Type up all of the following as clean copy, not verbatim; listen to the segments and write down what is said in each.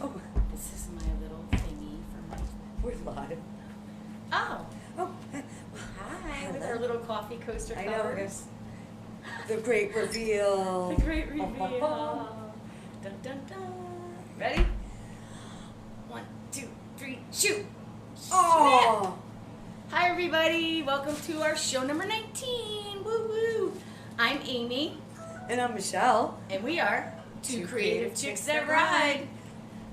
Oh, This is my little thingy for my... we're live. Oh, Oh, hi, with hello. our little coffee coaster I know. covers. The great reveal. The great reveal. Dun, dun, dun. Ready? 1, 2, 3, shoot! Oh, Hi, everybody. Welcome to our show number 19. Woo woo. I'm Amy, and I'm Michelle. and we are Two Creative Chicks That Ride.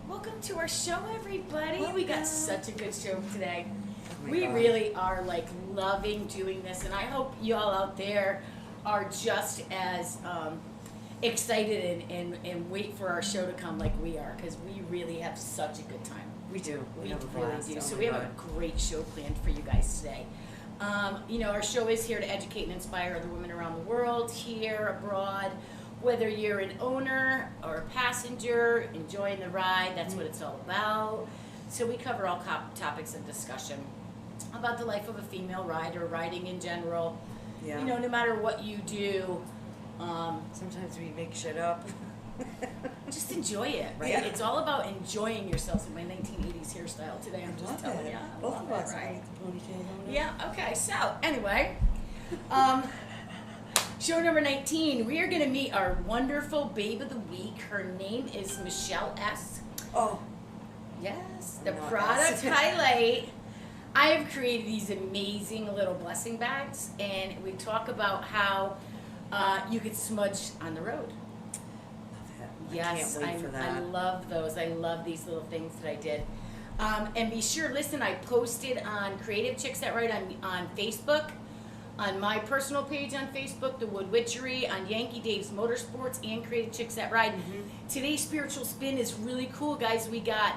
Welcome to our show, everybody. We got Welcome. such a good show today. Oh my We God. really are loving doing this, and I hope y'all out there are just as excited and wait for our show to come like we are, because we really have such a good time. We do. We have a really blast. do. Oh So my we have God. a great show planned for you guys today. Our show is here to educate and inspire other women around the world, here, abroad. Whether you're an owner or a passenger, enjoying the ride, that's what it's all about. So we cover all topics of discussion about the life of a female rider, riding in general. Yeah. No matter what you do, Sometimes we make shit up. just enjoy it, right? Yeah. It's all about enjoying yourselves in my 1980s hairstyle today. I'm just Love telling it. you. Both of us. Right? Ponytail on it. Yeah, okay. So, anyway, show number 19. We are going to meet our wonderful babe of the week. Her name is Michele S. Oh, Yes, the Not product S. highlight. I have created these amazing little blessing bags, and we talk about how you could smudge on the road. love it. Yes, I can't wait for that. I love those. I love these little things that I did. And be sure, listen, I posted on Creative Chicks That Ride on Facebook, on my personal page on Facebook, The Wood Witchery, on Yankee Dave's Motorsports, and Creative Chicks That Ride. Today's spiritual spin is really cool, guys. We got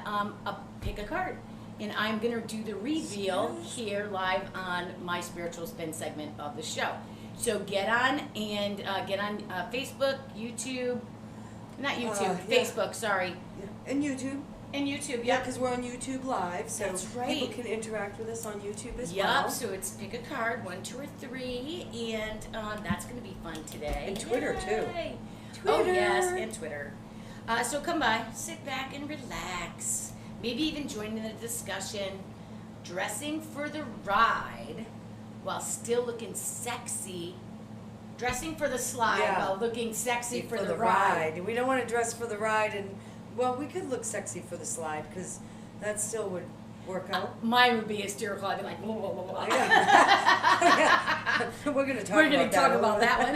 pick a card. And I'm going to do the reveal here live on my spiritual spin segment of the show. So get on and Facebook, YouTube, not YouTube, yeah. Facebook, sorry. Yeah. And YouTube. And YouTube, Yeah, yep. because we're on YouTube Live, so That's right. people can interact with us on YouTube as Yup, well. so it's pick a card, 1, 2, or 3, and that's going to be fun today. And Twitter, too. Yay. Oh, Twitter. yes, and Twitter. So come by, sit back and relax. Maybe even join in the discussion. Dressing for the ride while still looking sexy. Dressing for the slide Yeah. while looking sexy for the ride. We don't want to dress for the ride, and well, we could look sexy for the slide because that still would work out. Mine would be hysterical. I'd be like, blah, blah, blah, blah. Yeah. We're going to talk We're about going to that. talk about that one.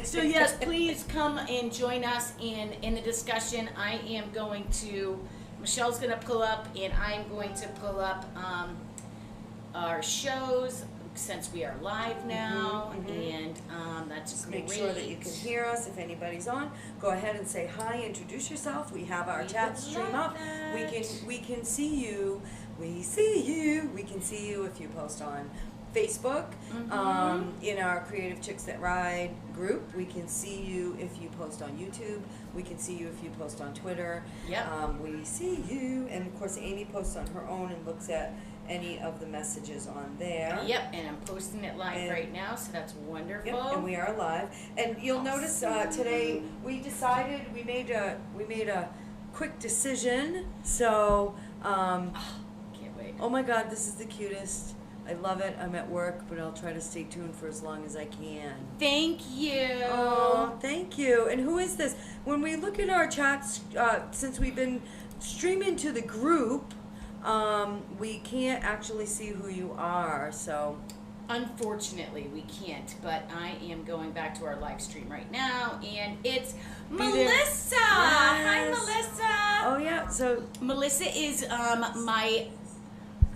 So yes, please come and join us in the discussion. I am going to, Michelle's going to pull up, and I'm going to pull up our shows since we are live now, and that's Just great. make sure that you can hear us. If anybody's on, go ahead and say hi, introduce yourself. We have our We chat would stream love up. that. We can see you. We see you. We can see you if you post on Facebook, in our Creative Chicks That Ride group. We can see you if you post on YouTube. We can see you if you post on Twitter. Yep. We see you. And of course, Amy posts on her own and looks at any of the messages on there. Yep, and I'm posting it live And- right now, so that's wonderful. Yep, and we are live. And you'll notice today we decided we made a quick decision. So, Can't wait. oh my God, this is the cutest. I love it. I'm at work, but I'll try to stay tuned for as long as I can. Thank you. Oh, thank you. And who is this? When we look at our chats, since we've been streaming to the group, we can't actually see who you are. So, Unfortunately, we can't, but I am going back to our live stream right now, and it's Be there. Melissa. Hi, Yes. Melissa. oh yeah. So, Melissa is my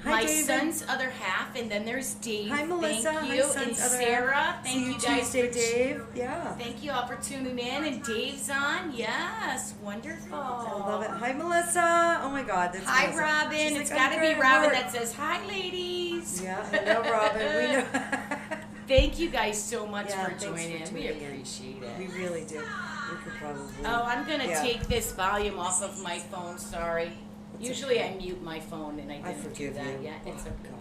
hi, David. son's other half, and then there's Dave. Hi, Melissa. Thank Hi, you, son's and other Sarah. half. Thank See you you guys Tuesday, for Dave. Yeah. Thank you all for tuning in, and Dave's on. Yes, wonderful. I love it. Hi, Melissa. Oh my God, that's Hi, Melissa. Robin. She's It's like, got to "I'm be good at Robin work." that says hi, ladies. Yeah, I know Robin. We know. Thank you guys so much Yeah, for thanks for joining. We tuning in. appreciate it. We really do. We could probably. Oh, I'm gonna Yeah. take this volume off of my phone. Sorry. It's Usually okay. I mute my phone, and I I didn't do forgive that you. yet. It's Oh, okay. God.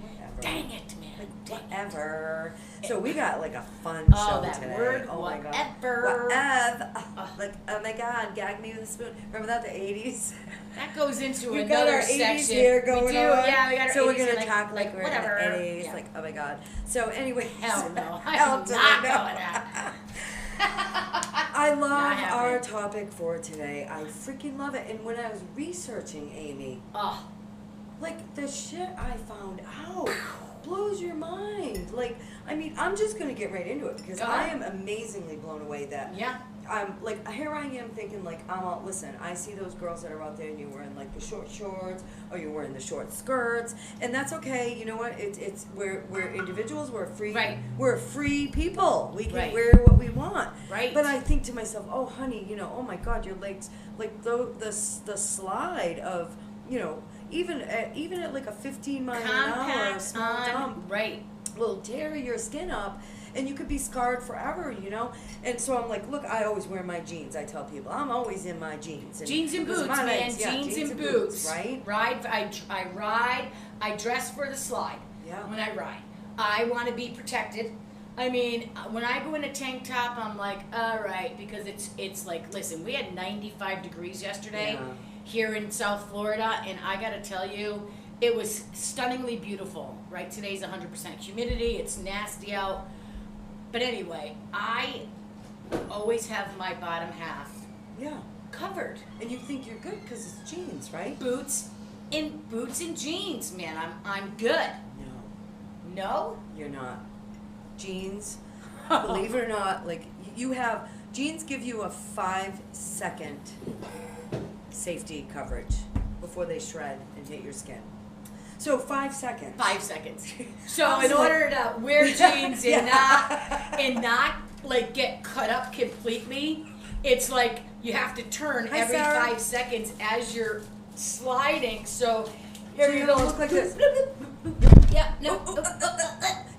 Whatever. Dang it, man. Dang it. Whatever. So we got like a fun Oh, show that today. word, oh my God. whatever. Whatever. Oh, like, oh my God, gag me with a spoon. Remember that, the 80s? That goes into We've another got our 80s section. here going we do, on. yeah, we got our so 80s we're going to and, talk like we're whatever. in the 80s, Yeah. like, oh my God. So anyway. Hell no. Hell I'm to not the going no. there. I love Not our happening. topic for today. I freaking love it. And when I was researching, Amy, Oh, like the shit I found out blows your mind. Like, I mean, I'm just gonna get right into it because Go I ahead. am amazingly blown away that yeah. I'm like, here I am thinking like, listen, I see those girls that are out there and you're wearing like the short shorts or you're wearing the short skirts, and that's okay. You know what? We're individuals. We're free. Right. We're free people. We can Right. wear what we want. Right. But I think to myself, oh honey, oh my God, your legs, like the slide of, even at like a 15-mile an hour Compact small on, dump right. will tear your skin up, and you could be scarred forever, And so I'm like, look, I always wear my jeans. I tell people I'm always in my jeans. Jeans and because boots, my man. legs, yeah, jeans and boots. right? Ride. I ride. I dress for the slide. Yeah. When I ride, I want to be protected. I mean, when I go in a tank top, I'm like, all right, because it's like, listen, we had 95 degrees yesterday Yeah. here in South Florida, and I got to tell you, it was stunningly beautiful. Right, today's 100% humidity. It's nasty out. But anyway, I always have my bottom half Yeah. covered. And you think you're good because it's jeans, right? Boots and jeans, man. I'm good. No, No? you're not. Jeans, believe it or not, like jeans give you a 5-second safety coverage before they shred and hit your skin. So 5 seconds. 5 seconds. So I was in like- order to wear jeans and Yeah. not like get cut up completely, it's like you have to turn Hi, every Sarah. 5 seconds as you're sliding. So So here you you don't go. look like this. Yeah, no.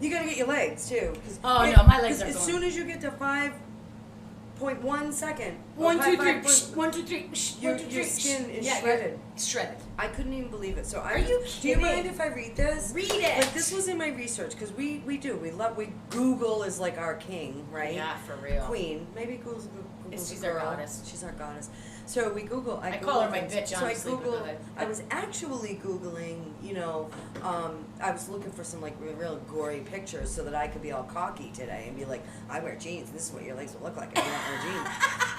You gotta get your legs too. 'Cause Oh, no, my legs 'cause are as going. soon as you get to 5.1 second. or 1, 2, 3. 5.1 1, 2, 3. Your 1, 2, 3. skin is Yeah, shredded. Shredded. I couldn't even believe it. So Are you Do you kidding? mind if I read this? Read it. Like this was in my research because we Google is like our king, right? Yeah, for real. Queen. Maybe Google's She's a our girl. goddess. She's our goddess. So we Google. I call her my Google bitch, things. honestly, So I but go Google. ahead. I was actually Googling. I was looking for some like real gory pictures so that I could be all cocky today and be like, I wear jeans. This is what your legs will look like if you don't wear jeans.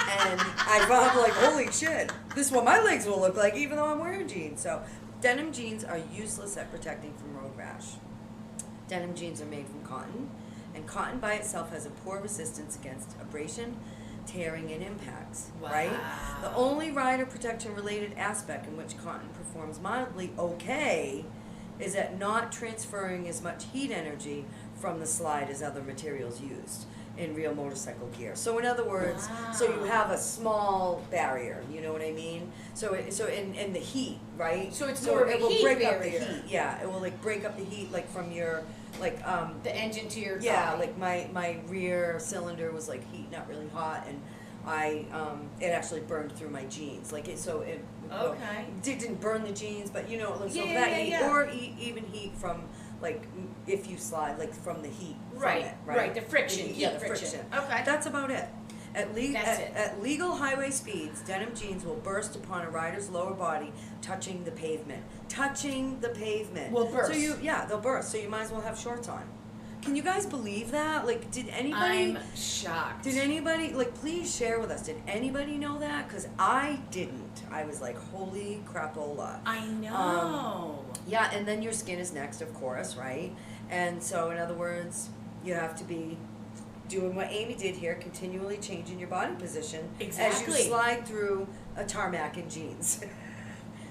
And I found like, holy shit, this is what my legs will look like even though I'm wearing jeans. So denim jeans are useless at protecting from road rash. Denim jeans are made from cotton, and cotton by itself has a poor resistance against abrasion, tearing, and impacts, right? Wow. The only rider protection related aspect in which cotton performs mildly okay is at not transferring as much heat energy from the slide as other materials used in real motorcycle gear. So in other words, so you Wow. have a small barrier, you know what I mean? So in the heat, right? So it's more of a it will heat break barrier. up the heat. Yeah, it will like break up the heat like from your The engine to your yeah, thigh. like my rear cylinder was like heating up really hot, and it actually burned through my jeans. Like it Okay. didn't burn the jeans, but so Yeah, that yeah, heat yeah. or even heat from like if you slide like from the heat Right, from it, right? right, the friction, Yeah, heat the friction. friction. Okay. That's about it. That's it. At legal highway speeds, denim jeans will burst upon a rider's lower body touching the pavement. Touching the pavement. Will burst. So they'll burst. So you might as well have shorts on. Can you guys believe that? Like, did anybody? I'm shocked. Did anybody please share with us? Did anybody know that? Because I didn't. I was like, holy crapola. I know. Yeah, and then your skin is next, of course, right? And so, in other words, you have to be doing what Amy did here, continually changing your body position as Exactly. you slide through a tarmac in jeans.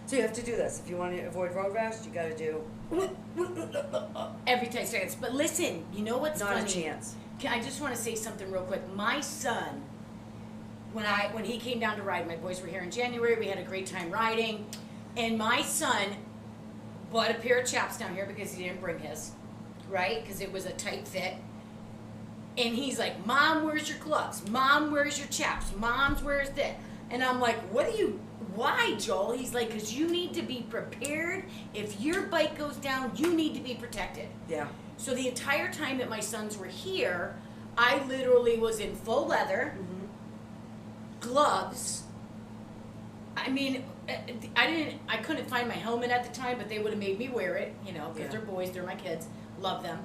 So you have to do this. If you want to avoid road rash, you got to do Every 10 seconds. But listen, you know what's not funny? a chance. I just want to say something real quick. My son, when he came down to ride, my boys were here in January. We had a great time riding, and my son bought a pair of chaps down here because he didn't bring his, right? Because it was a tight fit. And he's like, "Mom, where's your gloves? Mom, where's your chaps? Mom's, where's this?" And I'm like, why, Joel? He's like, because you need to be prepared. If your bike goes down, you need to be protected. Yeah. So the entire time that my sons were here, I literally was in full leather, gloves. I mean, I couldn't find my helmet at the time, but they would have made me wear it, you know, because they're boys, they're my kids, love them.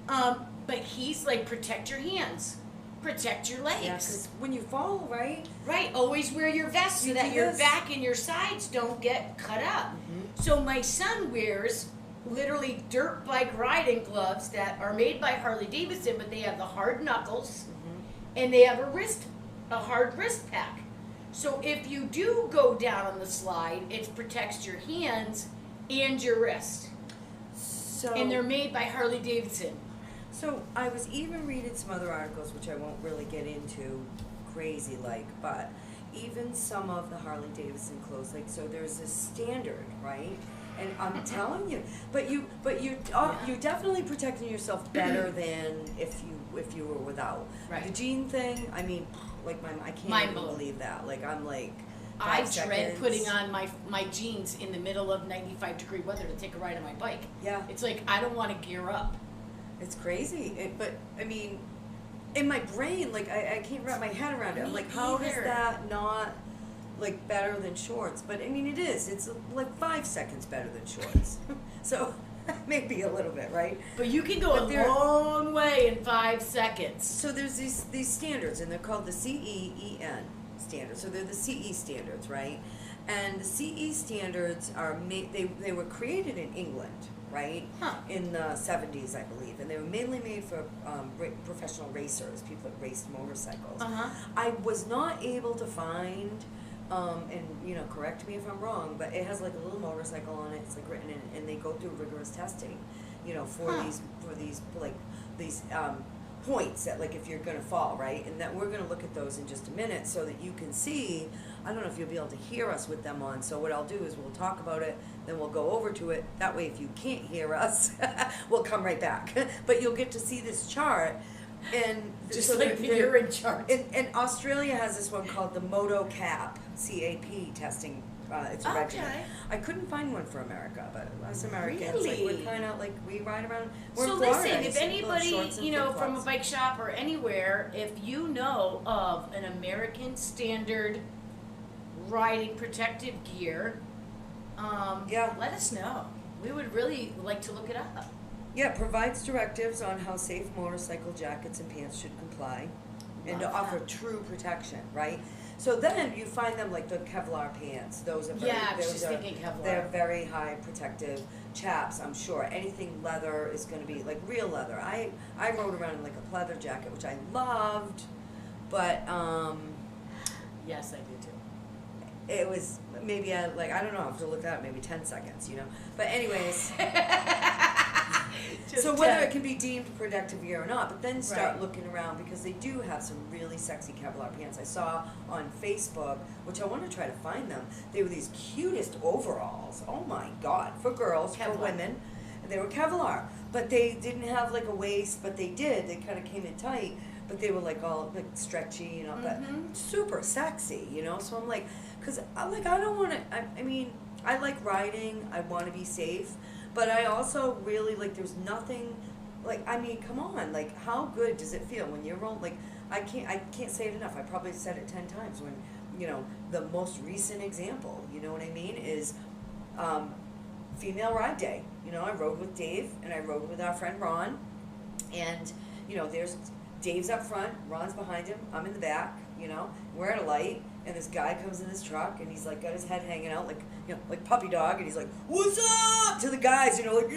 But he's like, protect your hands, protect your legs. Yeah, because when you fall, right? Right, always wear your vest so that your back and your sides don't get cut up. So my son wears literally dirt bike riding gloves that are made by Harley Davidson, but they have the hard knuckles and they have a hard wrist pack. So if you do go down on the slide, it protects your hands and your wrist. So, and they're made by Harley Davidson. So I was even reading some other articles, which I won't really get into crazy like, but even some of the Harley Davidson clothes, like, so there's a standard, right? And I'm telling you, you're definitely protecting yourself better than if you were without. Right. The jean thing, I mean, like I can't even believe that. Like I'm like, I dread putting on my jeans in the middle of 95-degree weather to take a ride on my bike. Yeah. It's like I don't want to gear up. It's crazy. But I mean, in my brain, like I can't wrap my head around it. I'm like, how is that not like better than shorts? But I mean, it is. It's like 5 seconds better than shorts. So maybe a little bit, right? But you can go a long way in 5 seconds. So there's these standards, and they're called the CEEN standards. So they're the CE standards, right? And the CE standards are made. They were created in England, right? In the 70s, I believe, and they were mainly made for professional racers, people that raced motorcycles. I was not able to find. And you know, correct me if I'm wrong, but it has like a little motorcycle on it. It's like written in, and they go through rigorous testing, you know, for these points that, like, if you're gonna fall, right? And that we're gonna look at those in just a minute so that you can see. I don't know if you'll be able to hear us with them on. So what I'll do is we'll talk about it, then we'll go over to it. That way, if you can't hear us, we'll come right back. But you'll get to see this chart. And just so like the urine chart. And Australia has this one called the Moto CAP, CAP testing. It's a regimen. I couldn't find one for America, but us Americans, like, we're kind of like, we ride around. So listen, if anybody, you know, from a bike shop or anywhere, if you know of an American standard riding protective gear, let us know. We would really like to look it up. Yeah, provides directives on how safe motorcycle jackets and pants should comply and to offer true protection, right? So then you find them like the Kevlar pants. Those are very, I was just thinking Kevlar. They're very high protective chaps, I'm sure. Anything leather is going to be like real leather. I rode around in like a pleather jacket, which I loved, but yes, I do too. It was maybe I don't know, I have to look that up, maybe 10 seconds, you know. But anyways. So whether it can be deemed protective gear or not, but then start looking around, because they do have some really sexy Kevlar pants. I saw on Facebook, which I want to try to find them. They were these cutest overalls. Oh my God, for girls, for women. And they were Kevlar, but they didn't have like a waist, but they did. They kind of came in tight, but they were like all like stretchy, you know, but super sexy, you know. So I'm like, because I don't want to. I mean, I like riding. I want to be safe. But I also really, like, there's nothing, like, I mean, come on, like, how good does it feel when you're rolling? Like, I can't say it enough. I probably said it 10 times when, you know, the most recent example, you know what I mean, is Female Ride Day. You know, I rode with Dave and I rode with our friend Ron, and, you know, there's Dave's up front, Ron's behind him, I'm in the back, you know, we're at a light, and this guy comes in this truck, and he's like got his head hanging out like, you know, like puppy dog, and he's like, "What's up?" to the guys, you know, like,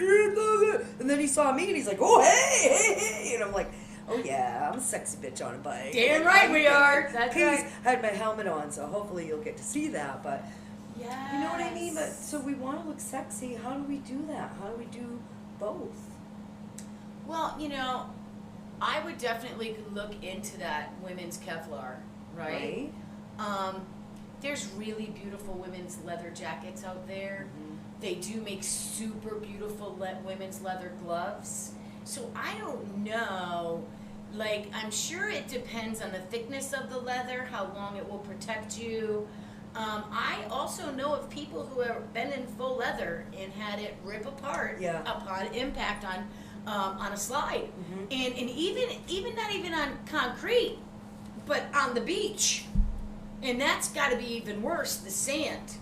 and then he saw me, and he's like, "Oh, hey," and I'm like, "Oh yeah, I'm a sexy bitch on a bike." Damn right we are. That's right. I had my helmet on, so hopefully you'll get to see that. But you know what I mean. But so we want to look sexy. How do we do that? How do we do both? Well, you know, I would definitely look into that women's Kevlar, right? There's really beautiful women's leather jackets out there. They do make super beautiful women's leather gloves. So I don't know, like, I'm sure it depends on the thickness of the leather, how long it will protect you. I also know of people who have been in full leather and had it rip apart upon impact on a slide. And even not even on concrete, but on the beach. And that's got to be even worse. The sand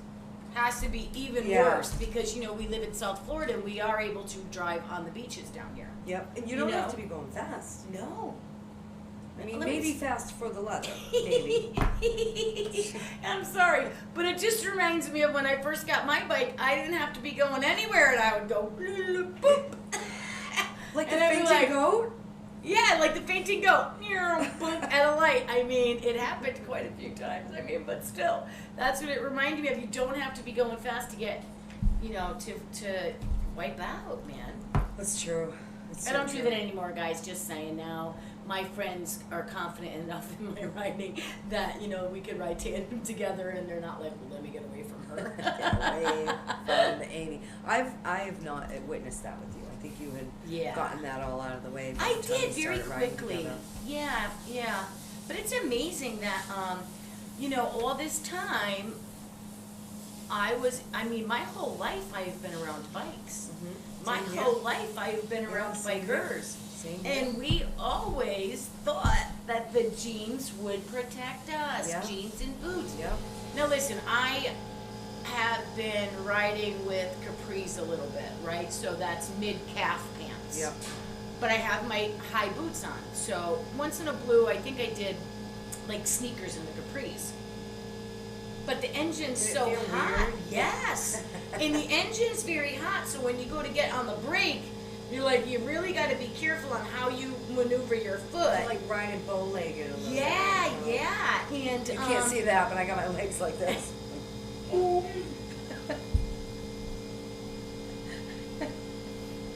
has to be even Yeah. worse because, you know, we live in South Florida and we are able to drive on the beaches down here. Yep. And you You don't know? have to be going fast. No. I mean, Let me maybe s- fast for the leather. Maybe. I'm sorry, but it just reminds me of when I first got my bike. I didn't have to be going anywhere, and I would go boop. Like the And I'd be fainting like, goat? Yeah, like the fainting goat, boop, at a light. I mean, it happened quite a few times. I mean, but still, that's what it reminded me of. You don't have to be going fast to get, you know, to wipe out, man. That's true. That's I so don't do true. that anymore, guys. Just saying now. My friends are confident enough in my riding that, you know, we could ride tandem together and they're not like, well, let me get away from her. Get away from Amy. I have not witnessed that with you. I think you had Yeah. gotten that all out of the way. by I the time did we very started riding quickly. together. Yeah. But it's amazing that, you know, all this time, my whole life I've been around bikes. Mhm. My Same here. whole life I've been Yeah, around same here. bikers. Same here. And we always thought that the jeans would protect us, Yeah. jeans and boots. Yep. Now listen, I have been riding with capris a little bit, right? So that's mid-calf pants. Yep. But I have my high boots on. So once in a blue, I think I did like sneakers in the capris. But the engine's Did it so feel hot. weird? Yes. And the engine's very hot, so when you go to get on the brake, you're like, you really got to be careful on how you maneuver your foot. I'm like riding bow-legged a little Yeah, bit. yeah. And You can't see that, but I got my legs like this.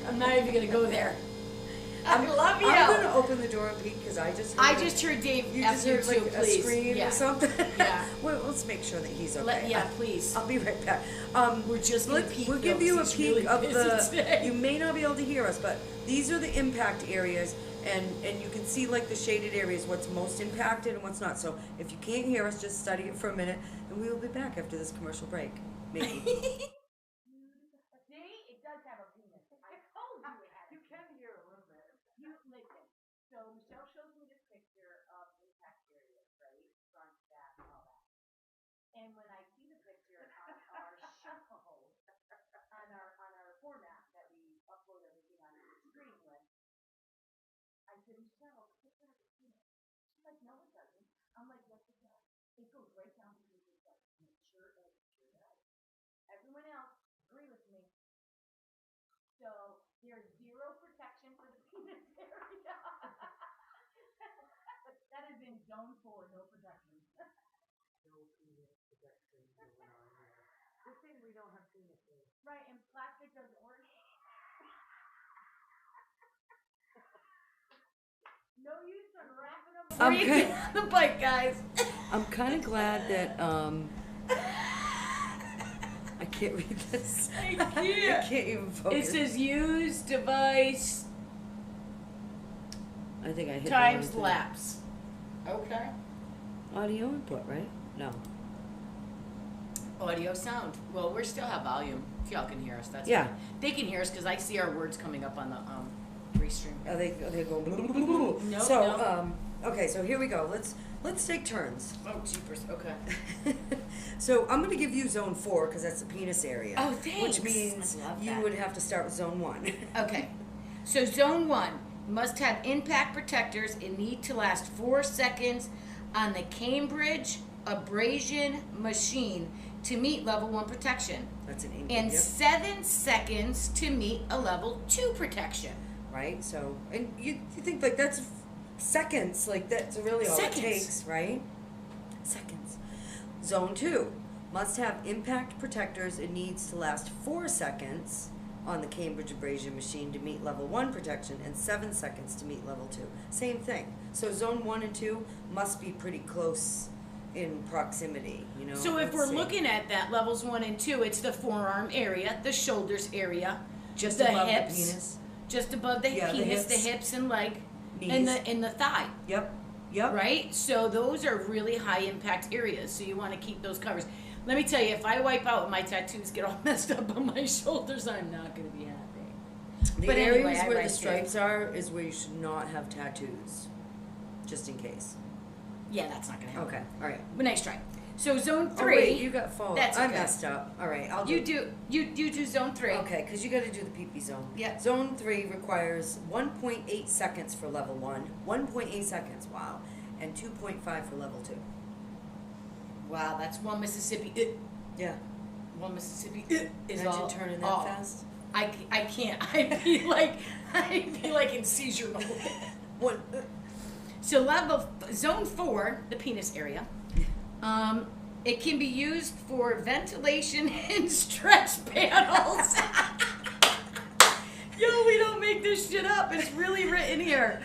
I'm not even gonna go there. I love you. I'm gonna open the door and peek because I just heard Dave you F just you heard too, like a please. scream Yeah. or something. Yeah. Well, let's make sure that he's okay. Yeah, please. I'll be right back. We're just gonna peek, We'll give though, you a 'cause he's peek really of busy the. today. You may not be able to hear us, but these are the impact areas, and you can see like the shaded areas, what's most impacted and what's not. So if you can't hear us, just study it for a minute, and we will be back after this commercial break. Maybe. See, it does have a penis. I told you it had. You can hear a little bit. You listen. So Michelle shows me this picture of impact areas, right? Front, back, and all that. And when I see the picture on our show, on our format that we upload everything on the screen with, I said, Michelle, the picture has a penis. She's like, no, it doesn't. I'm like, yes, it does. It goes right down to your gut. And it sure does. Everyone else agree with me. So there's zero protection for the penis area. That is in zone 4, no protection. No penis protection going on here. Good thing we don't have penises. Right, and plastic doesn't work. No use in wrapping them before you get on the bike, guys. I'm kind of glad that I can't read this. I I can't. can't even focus. It says use device I think I hit times the wrong thing. lapse. Okay. Audio input, right? No. Audio sound. Well, we still have volume. If y'all can hear us, that's Yeah. fine. They can hear us because I see our words coming up on the restream. They go blah, blah, blah, blah. Nope, So nope. Okay, so here we go. Let's take turns. Oh, jeepers. Okay. So I'm going to give you zone 4 because that's the penis area. Oh, thanks. Which means I love you that. would have to start with zone 1. Okay. So zone 1 must have impact protectors and need to last 4 seconds on the Cambridge abrasion machine to meet level 1 protection, That's an ink. and Yep. 7 seconds to meet a level 2 protection. Right? So, and you think like that's seconds, like that's really all Seconds. it takes, right? Seconds. Zone 2 must have impact protectors. It needs to last 4 seconds on the Cambridge abrasion machine to meet level 1 protection and 7 seconds to meet level 2. Same thing. So zone 1 and 2 must be pretty close in proximity, you know. So if Let's we're see. looking at that levels 1 and 2, it's the forearm area, the shoulders area, just the above hips, the penis. just above the Yeah, the penis, the hips. hips and leg, Knees. and the thigh. Yep. Yep. Right? So those are really high impact areas. So you want to keep those covers. Let me tell you, if I wipe out and my tattoos get all messed up on my shoulders, I'm not going to be happy. The But areas anyway, I where ride the stripes are is where you should not have tattoos, just in case. Yeah, that's not gonna happen. Okay, all right. But nice try. So zone 3. Oh, wait, you got phone. That's I okay. messed up. All right, I'll You do zone 3. Okay, because you got to do the pee-pee zone. Yeah. Zone 3 requires 1.8 seconds for level 1, 1.8 seconds, wow, and 2.5 for level 2. Wow, that's one Mississippi. Yeah. One Mississippi is Imagine all. turning that all. fast. I can't. I'd be like in seizure mode. One. So zone 4, the penis area. It can be used for ventilation and stretch panels. Yo, we don't make this shit up. It's really written here.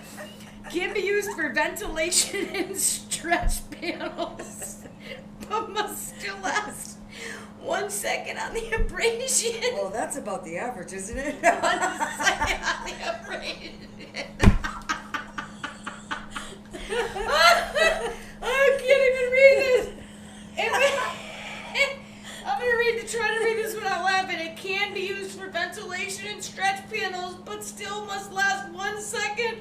Can be used for ventilation and stretch panels, but must still last 1 second on the abrasion. Well, that's about the average, isn't it? 1 second on the abrasion. I can't even read this. I'm gonna try to read this without laughing. It can be used for ventilation and stretch panels, but still must last 1 second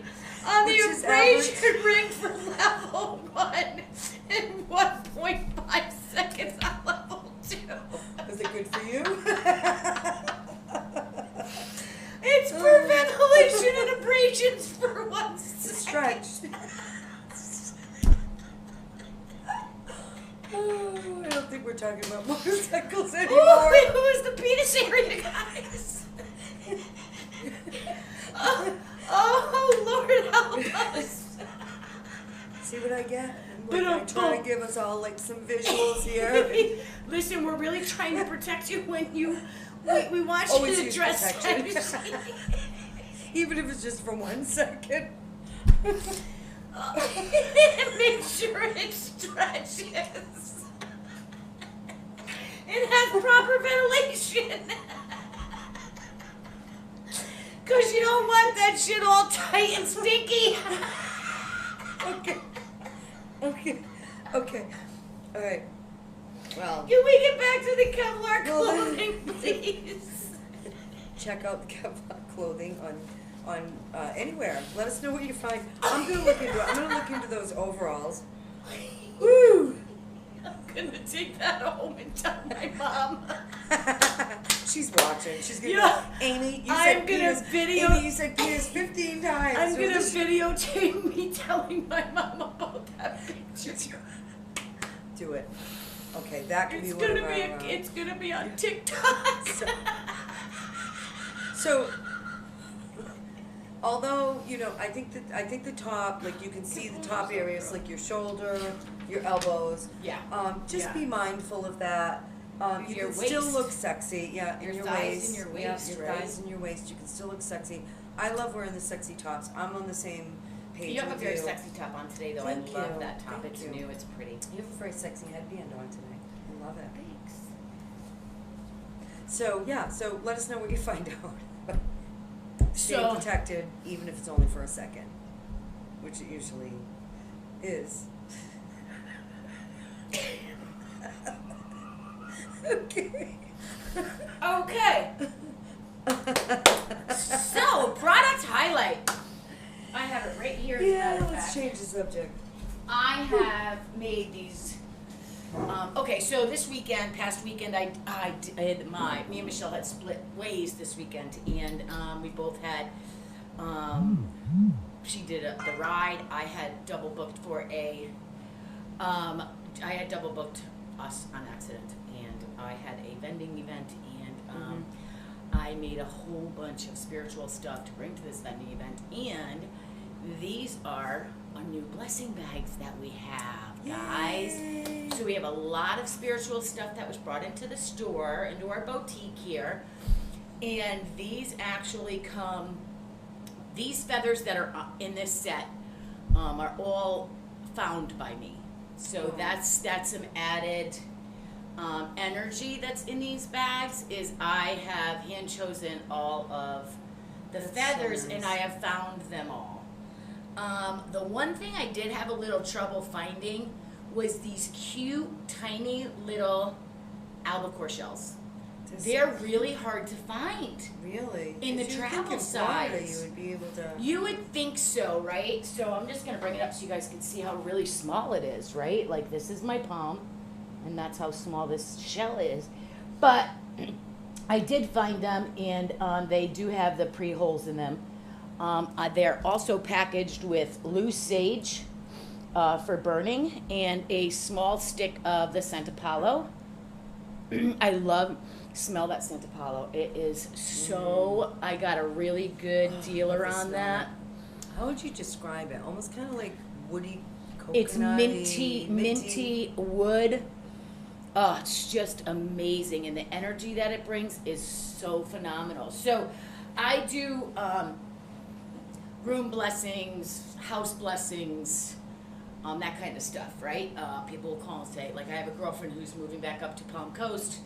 on the abrasion ring for level 1 and 1.5 seconds on level 2. Is it good for you? It's for ventilation and abrasions for 1 second. Stretch. Oh, I don't think we're talking about motorcycles anymore. Oh, who is the penis area, guys? Oh, Lord help us. See what I get? I try to give us all like some visuals here. Listen, we're really trying to protect you when we want you Always to use dress protection. sexy. Even if it's just for 1 second. Make sure it stretches. It has proper ventilation. Because you don't want that shit all tight and stinky. Okay. All right. Well, Can we get back to the Kevlar clothing, please? check out the Kevlar clothing on anywhere. Let us know what you find. I'm gonna look into those overalls. Woo! I'm gonna take that home and tell my mom. She's watching. She's gonna Yeah. go, Amy, you I'm said gonna penis. video- Amy, you said penis 15 times. I'm So gonna just- videotape me telling my mom about that picture. Do it. Okay, that could It's be one gonna of be our. it's gonna be on TikTok. So, although I think the top, like you can see the top areas, like your shoulder, your elbows. Yeah. Just Yeah. be mindful of that. You Your can still waist. look sexy. Yeah, Your in your thighs waist. and your Yeah, waist, your right? thighs and your waist. You can still look sexy. I love wearing the sexy tops. I'm on the same page You have a with very you. sexy top on today, though. Thank I love you. that top. Thank It's you. new. It's pretty. You have a very sexy headband on today. I love it. Thanks. So yeah, so let us know what you find out. Stay So- protected, even if it's only for a second, which it usually is. Okay. Okay. So, product highlight. I have it right here. As a Yeah, matter of let's fact. change the subject. I have made these. Okay, so this past weekend, me and Michelle had split ways this weekend, and we both had. She did the ride. I had double booked I had double booked us on accident, and I had a vending event, and I made a whole bunch of spiritual stuff to bring to this vending event, and these are our new blessing bags that we have, guys. Yay. So we have a lot of spiritual stuff that was brought into the store, into our boutique here, and these actually come. These feathers that are in this set are all found by me. So that's some added energy that's in these bags. Is I have hand chosen all of the feathers, so nice. and I have found them all. The one thing I did have a little trouble finding was these cute, tiny little albacore shells. They're really hard to find. Really? In the travel size. You would be able to. You would think so, right? So I'm just going to bring it up so you guys can see how really small it is, right? Like this is my palm, and that's how small this shell is. But I did find them, and they do have the pre-holes in them. They're also packaged with loose sage for burning and a small stick of the scent Apollo. I smell that scent Apollo. It is so, I got a really good dealer on that. How would you describe it? Almost kind of like woody, coconutty. It's minty wood. Oh, it's just amazing. And the energy that it brings is so phenomenal. So I do room blessings, house blessings, that kind of stuff, right? People will call and say, like, I have a girlfriend who's moving back up to Palm Coast,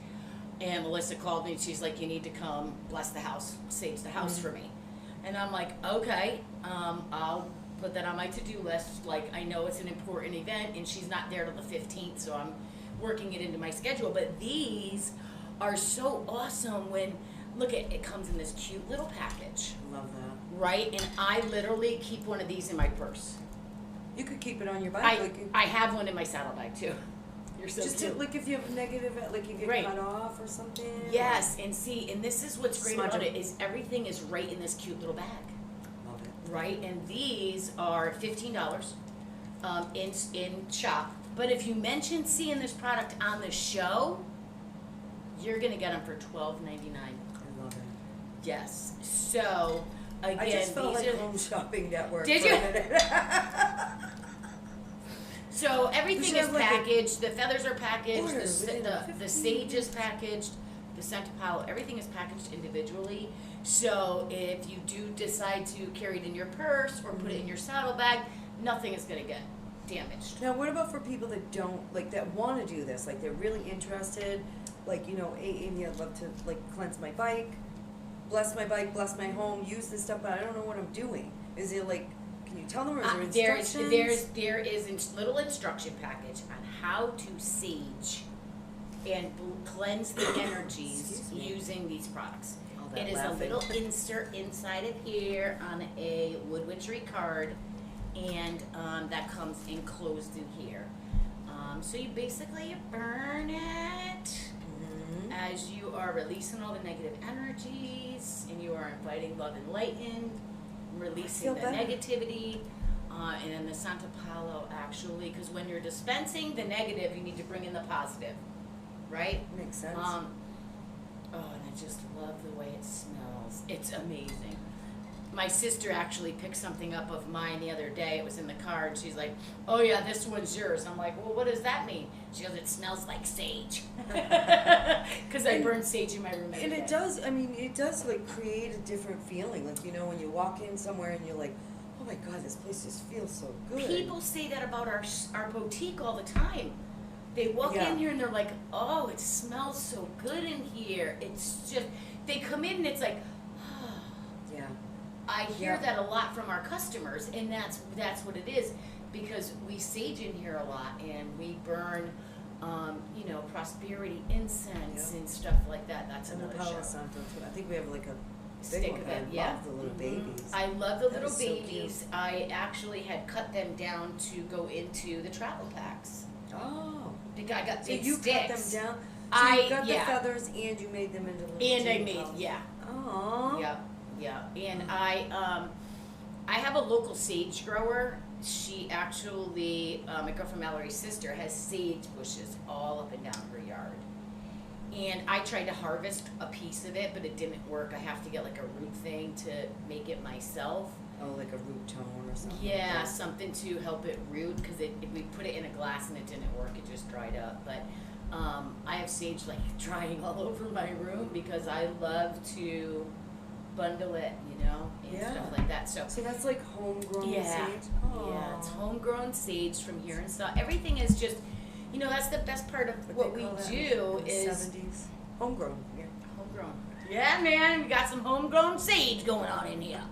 and Melissa called me and she's like, you need to come bless the house, sage the house for me. And I'm like, okay, I'll put that on my to-do list. Like, I know it's an important event, and she's not there till the 15th, so I'm working it into my schedule. But these are so awesome when, look at it, comes in this cute little package. Love that. Right? And I literally keep one of these in my purse. You could keep it on your bike. I have one in my saddlebag too. You're so just cute. like if you have a negative, like you get cut off or something. Yes, and see, and this is what's great about it is everything is right in this cute little bag. Love it. Right, and these are $15 in shop. But if you mention seeing this product on the show, you're gonna get them for $12.99. I love it. Yes. So again, I just felt these like are Home Shopping Network. Did you? So everything is packaged. The feathers are packaged. The sage is packaged. The scent Apollo. Everything is packaged individually. So if you do decide to carry it in your purse or put it in your saddlebag, nothing is going to get damaged. Now, what about for people that don't that want to do this? Like they're really interested. Like Amy, I'd love to cleanse my bike, bless my home, use this stuff, but I don't know what I'm doing. Is it can you tell them, or is there instructions? There is a little instruction package on how to sage and cleanse the energies using these products. It is a little insert inside of here on a Wood Witchery card, and that comes enclosed in here. So you basically burn it as you are releasing all the negative energies, and you are inviting love and light in, releasing the negativity, and then the Santa Paulo actually, because when you're dispensing the negative, you need to bring in the positive, right? Makes sense. And I just love the way it smells. It's amazing. My sister actually picked something up of mine the other day. It was in the car, and she's like, oh yeah, this one's yours. I'm like, well, what does that mean? She goes, it smells like sage. Because I burn sage in my room every day. It does, create a different feeling. When you walk in somewhere and you're like, oh my God, this place just feels so good. People say that about our boutique all the time. They walk in here and they're like, oh, it smells so good in here. It's just, they come in and it's like, yeah. I hear that a lot from our customers, and that's what it is, because we sage in here a lot, and we burn, prosperity incense and stuff like that. That's another show. Palo Santo too. I think we have a stick of it. I love the little babies. I love the little babies. So I actually had cut them down to go into the travel packs. Oh. Because I got big sticks. Cut them down. So you got the feathers, and you made them into little. And I made Oh. Yeah, and I have a local sage grower. She actually, my girlfriend Mallory's sister, has sage bushes all up and down her yard. And I tried to harvest a piece of it, but it didn't work. I have to get a root thing to make it myself. Oh, like a root tone or something? Yeah, something to help it root, because we put it in a glass and it didn't work. It just dried up. But I have sage drying all over my room because I love to bundle it, and stuff like that. So that's homegrown sage? Yeah, it's homegrown sage from here and stuff. Everything is just, that's the best part of what we do is 70s. Homegrown. Yeah. Homegrown. Yeah, man, we got some homegrown sage going on in here.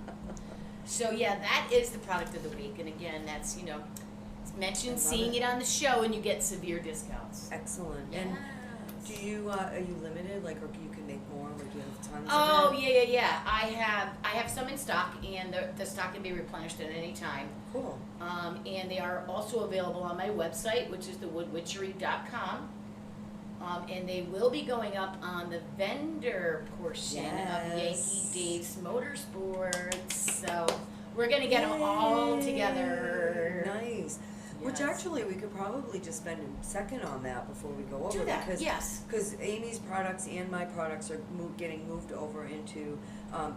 So that is the product of the week, and again, that's it's mentioned seeing it on the show, and you get severe discounts. Excellent. Yes. And do you are you limited? Like, or you can make more? Like, you have tons Oh, of it? yeah. I have some in stock, and the stock can be replenished at any time. Cool. And they are also available on my website, which is thewoodwitchery.com. And they will be going up on the vendor portion of Yankee Dave's Motorsports. So we're going to get them all together. Nice. Which actually we could probably just spend a second on that before we go over. Do that, because, yes. Because Amy's products and my products are getting moved over into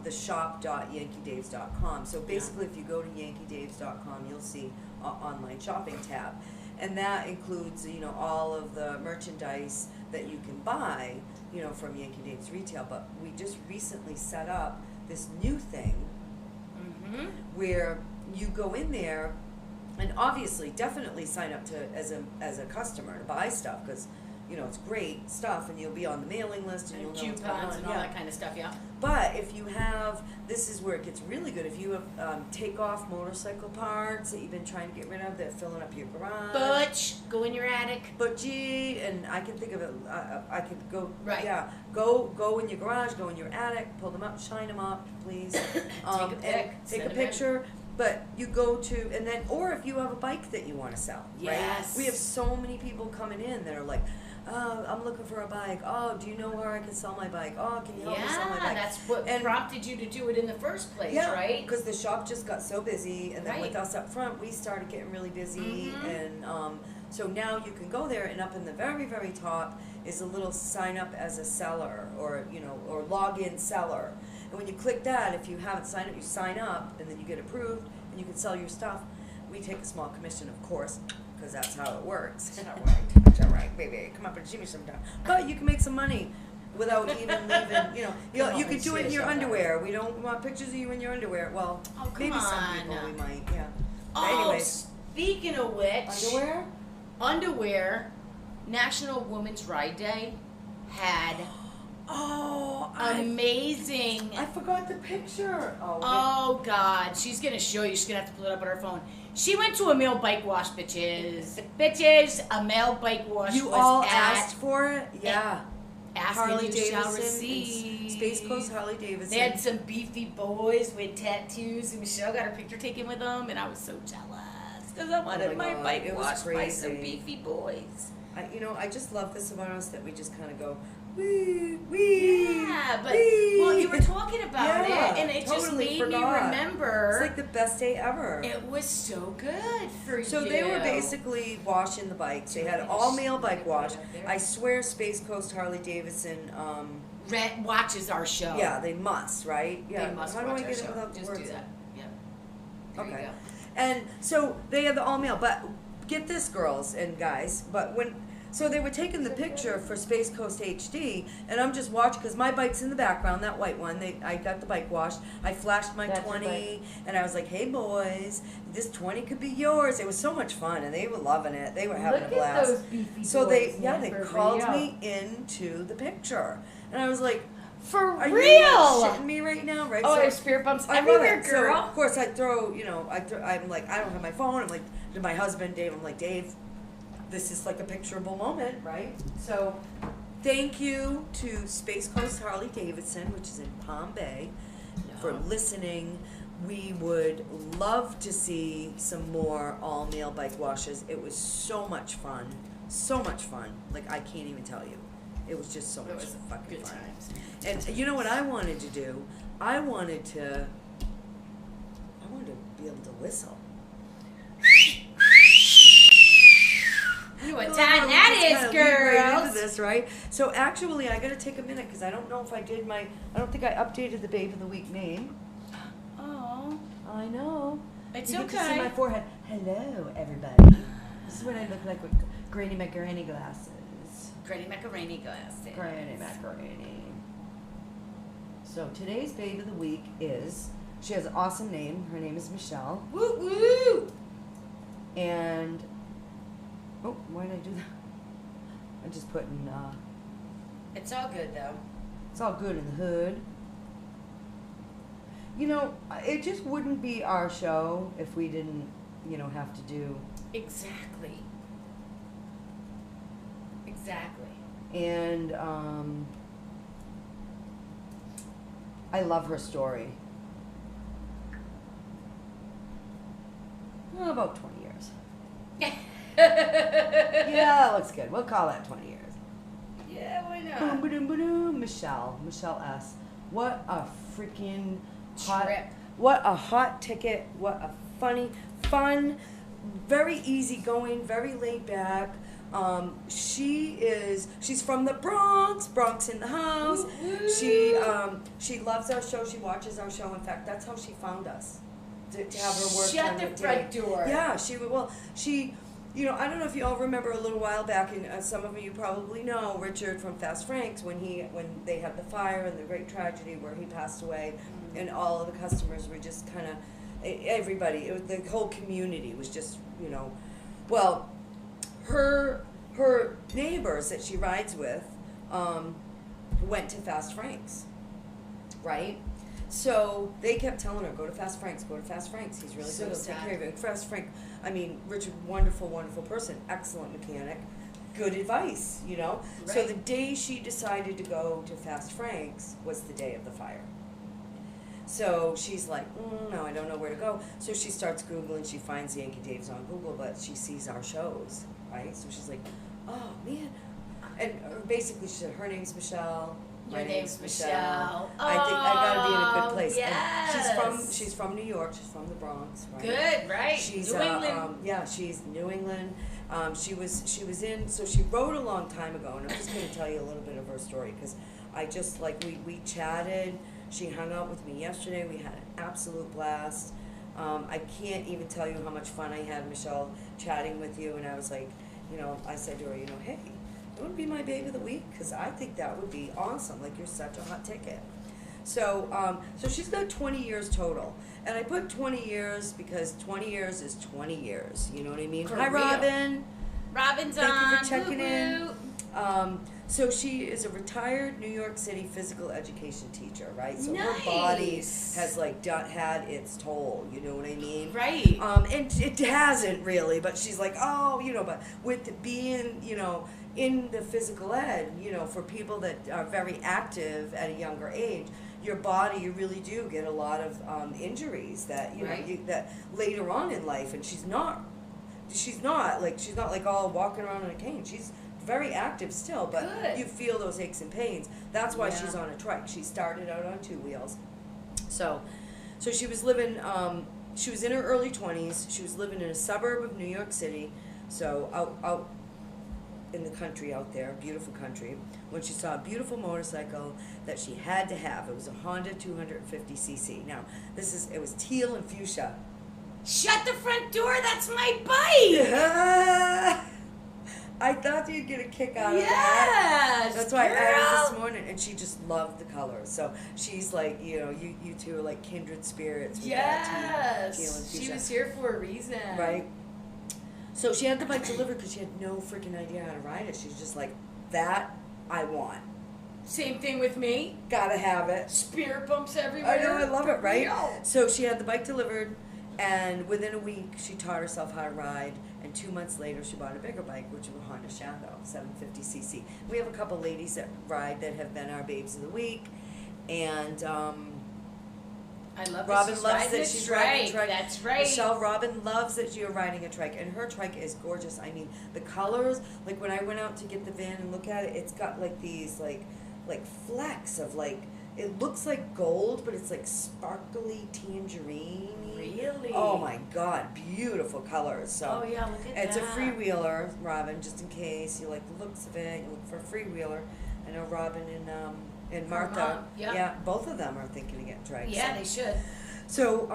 the shop.yankeedaves.com. So basically, if you go to yankeedaves.com, you'll see online shopping tab. And that includes, all of the merchandise that you can buy, from Yankee Dave's retail. But we just recently set up this new thing where you go in there. And obviously, definitely sign up as a customer to buy stuff, because it's great stuff, and you'll be on the mailing list, and you'll know what's going on, and all that kind of stuff. Yeah. But if you have, this is where it gets really good. If you have take-off motorcycle parts that you've been trying to get rid of, that are filling up your garage. Butch, go in your attic. Butchie, and I can think of it. I could go. Right. Yeah. Go in your garage. Go in your attic. Pull them up. Shine them up, please. Take a pic. Take a picture. But you go to, and then, or if you have a bike that you want to sell, right? Yes. We have so many people coming in that are like, oh, I'm looking for a bike. Oh, do you know where I can sell my bike? Oh, can you help me sell my bike? Yeah, that's what prompted you to do it in the first place, right? Because the shop just got so busy, and then with us up front, we started getting really busy, and so now you can go there, and up in the very, very top is a little sign up as a seller, or or log in seller. And when you click that, if you haven't signed up, you sign up, and then you get approved, and you can sell your stuff. We take a small commission, of course, because that's how it works. It's all right, baby. Come up and see me sometime. But you can make some money without even leaving, you could do it in your underwear. We don't want pictures of you in your underwear. Well, maybe some people we might, yeah. But anyways. Speaking of which. Underwear? National Women's Ride Day had amazing. I forgot the picture. Oh, God. She's going to show you. She's going to have to pull it up on her phone. She went to a male bike wash, bitches. Bitches, a male bike wash. You all asked for it? Yeah. Ask Harley and you shall Davidson, receive. Space Coast Harley Davidson. They had some beefy boys with tattoos, and Michelle got her picture taken with them, and I was so jealous because I wanted my bike washed by some beefy boys. I just love this about us, that we just kind of go, wee. Yeah, but wee. well, you were talking about it, and it totally just made me forgot. remember. It's like the best day ever. It was so good for you. So they were basically washing the bikes. They had all male bike wash. I swear, Space Coast Harley Davidson. Red watches our show. Yeah, they must, right? Yeah. They must. How watch do I our get show. it without Just words? do that. Yeah. There Okay. you go. And so they had the all male, but get this, girls and guys. So they were taking the picture for Space Coast HD, and I'm just watching, because my bike's in the background, that white one. I got the bike washed. I flashed my 20, and I was like, hey, boys, this 20 could be yours. It was so much fun, and they were loving it. They were having a blast. Look at those beefy So boys. they called me into the picture. And I was like, for are real? you shitting me right now? Right? Oh, So there's spirit bumps I love everywhere, it. girl. So, of course, I throw, I'm like, I don't have my phone. I'm like, to my husband, Dave, I'm like, Dave, this is like a picturable moment, right? So, thank you to Space Coast Harley Davidson, which is in Palm Bay, for listening. We would love to see some more all-male bike washes. It was so much fun. So much fun. Like, I can't even tell you. It was just so much fucking good fun. times. And you know what I wanted to do? I wanted to be able to whistle. What time that is, girls? Into this, right? So actually, I gotta take a minute because I don't know if I don't think I updated the Babe of the Week name. Oh, I know. it's you okay. Get to see my forehead. Hello, everybody. This is what I look like with Granny Macaroni glasses. Granny Macaroni glasses. Granny Macaroni. So today's Babe of the Week she has an awesome name. Her name is Michelle. Woo woo! And why did I do that? I just put in. It's all good though. It's all good in the hood. It just wouldn't be our show if we didn't, have to do. Exactly. And I love her story. Oh, about 20 years. Yeah, that looks good. We'll call that 20 years. Yeah, why not? Boom, ba-doom, ba-doom. Michele S. What a freaking hot Trip. What a hot ticket. What a fun, very easygoing, very laid back. She's from the Bronx in the house. She loves our show. She watches our show. In fact, that's how she found us to have her work. Shut the front door. Yeah, she. You know, I don't know if you all remember a little while back, and some of you probably know Richard from Fast Frank's when they had the fire and the great tragedy where he passed away, and all of the customers were just kind of everybody. The whole community was just, you know, well, her neighbors that she rides with went to Fast Frank's, right? So they kept telling her, go to Fast Frank's, go to Fast Frank's. He's really So good. He'll take sad. care of you. And Fast Frank, I mean, Richard, wonderful person, excellent mechanic, good advice, you know? So Right. the day she decided to go to Fast Frank's was the day of the fire. So she's like, no, I don't know where to go. So she starts Googling. She finds Yankee Dave's on Google, but she sees our shows, right? So she's like, oh, man. And basically she said, her name's Michele. Your My name's Michele. I think I gotta be in a good place. Yes. And she's from New York. She's from the Bronx, right? Good, right? She's New England. she's New England. She was in. So she wrote a long time ago, and I'm just going to tell you a little bit of her story because I just like we chatted. She hung out with me yesterday. We had an absolute blast. I can't even tell you how much fun I had, Michele, chatting with you. And I was like, you know, I said to her, you know, hey, you want to be my babe of the week? Because I think that would be awesome. Like, you're such a hot ticket. So, so she's got 20 years total. And I put 20 years because 20 years is 20 years. You know what I mean? For Hi, real. Robin. Robin's Thank on. you for checking in. Woo-woo. So she is a retired New York City physical education teacher, right? So Nice. her body has like had its toll. You know what I mean? Right. And it hasn't really, but she's like, oh, you know, but with being, you know, in the physical ed, you know, for people that are very active at a younger age, your body, you really do get a lot of injuries that, you Right. know, that later on in life, and she's not like all walking around in a cane. She's very active still, but Good. you feel those aches and pains. That's why Yeah. she's on a trike. She started out on 2 wheels. So she was living, she was in her early 20s. She was living in a suburb of New York City, so out in the country out there, beautiful country, when she saw a beautiful motorcycle that she had to have. It was a Honda 250cc. Now, it was teal and fuchsia. Shut the front door. That's my bike. I thought you'd get a kick out of that. Yes. That's why I girl. added this morning, and she just loved the colors. So she's like, you know, you two are like kindred spirits with that teal and Yes. fuchsia. She was here for a reason. Right? So she had the bike delivered because she had no freaking idea how to ride it. She's just like, that I want. Same thing with me. Gotta have it. Spirit bumps everywhere. I know, I love it, right? Real. So she had the bike delivered, and within a week, she taught herself how to ride. And 2 months later, she bought a bigger bike, which was a Honda Shadow, 750cc. We have a couple ladies that ride that have been our babes of the week, and I love Robin this. loves that she's riding a trike. That's right. Michele, Robin loves that you're riding a trike, and her trike is gorgeous. I mean, the colors, like when I went out to get the van and look at it, it's got like these like flecks of like, it looks like gold, but it's like sparkly tangerine. Really? Oh my God, beautiful colors. So Oh yeah, look at that. it's a freewheeler, Robin, just in case you like the looks of it. You look for a freewheeler. I know Robin and Martha. mom, yep. Yeah, both of them are thinking of getting trikes. Yeah, they should. So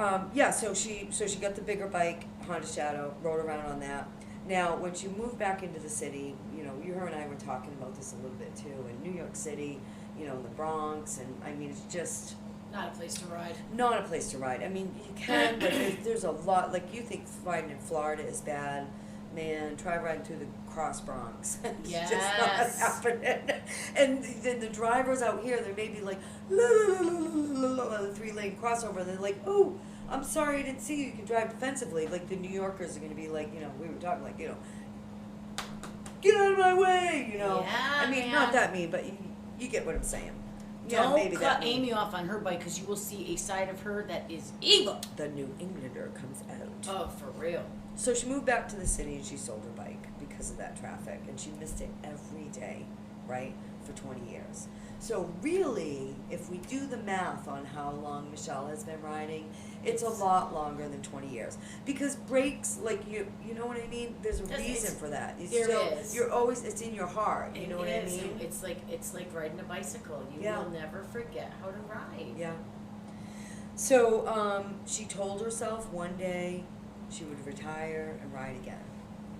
so she got the bigger bike, Honda Shadow, rode around on that. Now, when she moved back into the city, you know, her and I were talking about this a little bit too. In New York City, you know, the Bronx, and I mean, it's just Not a place to ride. not a place to ride. I mean, you can, but there's a lot. Like, you think riding in Florida is bad. Man, try riding through the cross Bronx. It's just not happening. And the drivers out here, they're maybe like, the 3-lane crossover. They're like, oh, I'm sorry I didn't see you. You can drive defensively. Like, the New Yorkers are going to be like, you know, we were talking like, you know, get out of my way, you know. Yeah, I mean, man. Not that mean, but you get what I'm saying. Don't cut Amy off on her bike because you will see a side of her that is evil. The New Englander comes out. Oh, for real. So she moved back to the city and she sold her bike because of that traffic. And she missed it every day, right, for 20 years. So really, if we do the math on how long Michele has been riding, it's a lot longer than 20 years. Because breaks, like, you know what I mean? There's a reason for that. You're always, it's in your heart. You know what I mean? It's like riding a bicycle. You will never forget how to ride. Yeah. So she told herself one day she would retire and ride again.